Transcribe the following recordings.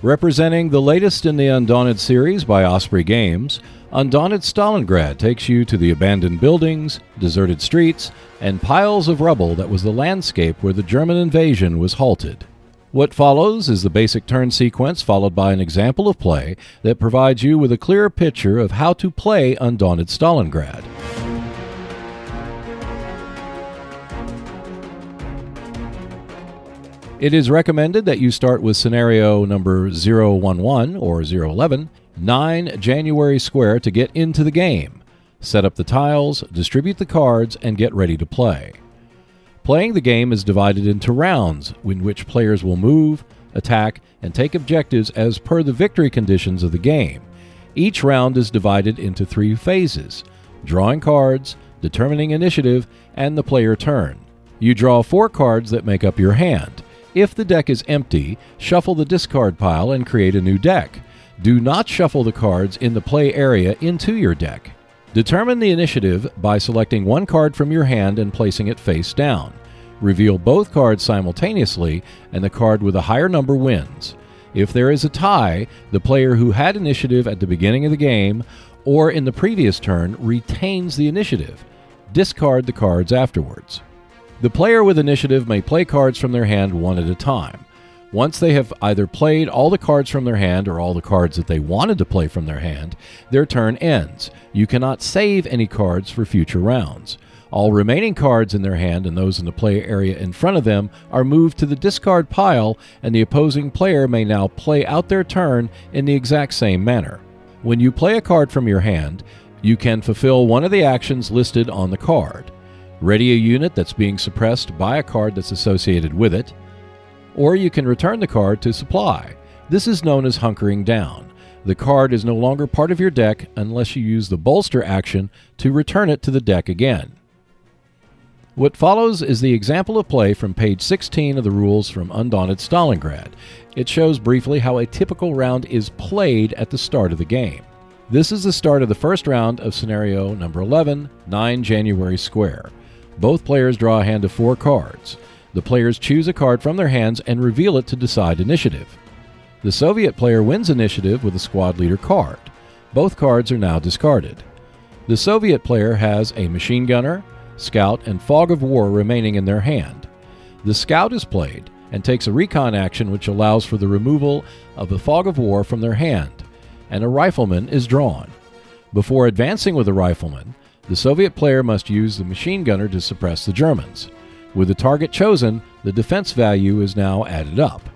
Representing the latest in the Undaunted series by Osprey Games, Undaunted Stalingrad takes you to the abandoned buildings, deserted streets, and piles of rubble that was the landscape where the German invasion was halted. What follows is the basic turn sequence followed by an example of play that provides you with a clearer picture of how to play Undaunted Stalingrad. It is recommended that you start with scenario number 011 or 011, 9 January Square to get into the game. Set up the tiles, distribute the cards, and get ready to play. Playing the game is divided into rounds, in which players will move, attack, and take objectives as per the victory conditions of the game. Each round is divided into 3 phases: drawing cards, determining initiative, and the player turn. You draw 4 cards that make up your hand. If the deck is empty, shuffle the discard pile and create a new deck. Do not shuffle the cards in the play area into your deck. Determine the initiative by selecting 1 card from your hand and placing it face down. Reveal both cards simultaneously, and the card with a higher number wins. If there is a tie, the player who had initiative at the beginning of the game or in the previous turn retains the initiative. Discard the cards afterwards. The player with initiative may play cards from their hand one at a time. Once they have either played all the cards from their hand or all the cards that they wanted to play from their hand, their turn ends. You cannot save any cards for future rounds. All remaining cards in their hand and those in the play area in front of them are moved to the discard pile, and the opposing player may now play out their turn in the exact same manner. When you play a card from your hand, you can fulfill one of the actions listed on the card. Ready a unit that's being suppressed by a card that's associated with it, or you can return the card to supply. This is known as hunkering down. The card is no longer part of your deck unless you use the bolster action to return it to the deck again. What follows is the example of play from page 16 of the rules from Undaunted Stalingrad. It shows briefly how a typical round is played at the start of the game. This is the start of the first round of scenario number 11, 9 January Square. Both players draw a hand of 4 cards. The players choose a card from their hands and reveal it to decide initiative. The Soviet player wins initiative with a squad leader card. Both cards are now discarded. The Soviet player has a machine gunner, scout, and fog of war remaining in their hand. The scout is played and takes a recon action which allows for the removal of the fog of war from their hand, and a rifleman is drawn. Before advancing with the rifleman, the Soviet player must use the machine gunner to suppress the Germans. With the target chosen, the defense value is now added up.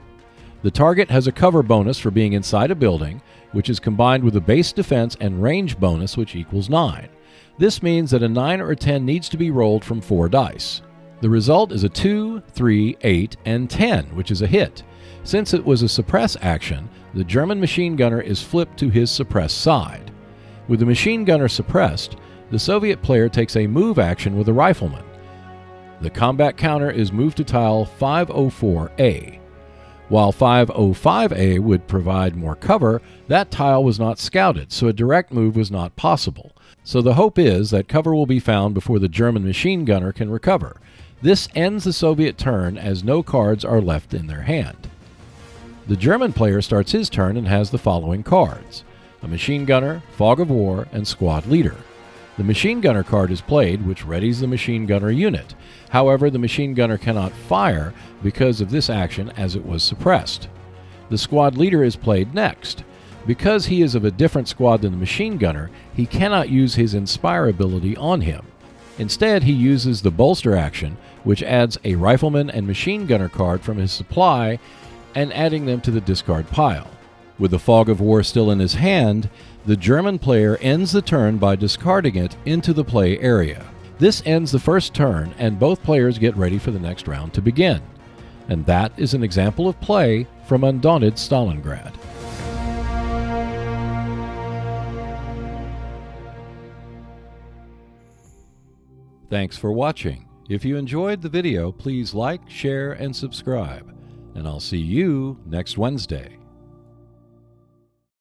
The target has a cover bonus for being inside a building, which is combined with a base defense and range bonus, which equals 9. This means that a 9 or a 10 needs to be rolled from 4 dice. The result is a 2, 3, 8, and 10, which is a hit. Since it was a suppress action, the German machine gunner is flipped to his suppressed side. With the machine gunner suppressed, the Soviet player takes a move action with a rifleman. The combat counter is moved to tile 504A. While 505A would provide more cover, that tile was not scouted, so a direct move was not possible. So the hope is that cover will be found before the German machine gunner can recover. This ends the Soviet turn as no cards are left in their hand. The German player starts his turn and has the following cards: a machine gunner, fog of war, and squad leader. The machine gunner card is played, which readies the machine gunner unit. However, the machine gunner cannot fire because of this action as it was suppressed. The squad leader is played next. Because he is of a different squad than the machine gunner, he cannot use his Inspire ability on him. Instead, he uses the bolster action, which adds a rifleman and machine gunner card from his supply and adding them to the discard pile. With the fog of war still in his hand, the German player ends the turn by discarding it into the play area. This ends the first turn, and both players get ready for the next round to begin. And that is an example of play from Undaunted Stalingrad. Thanks for watching. If you enjoyed the video, please like, share, and subscribe. And I'll see you next Wednesday.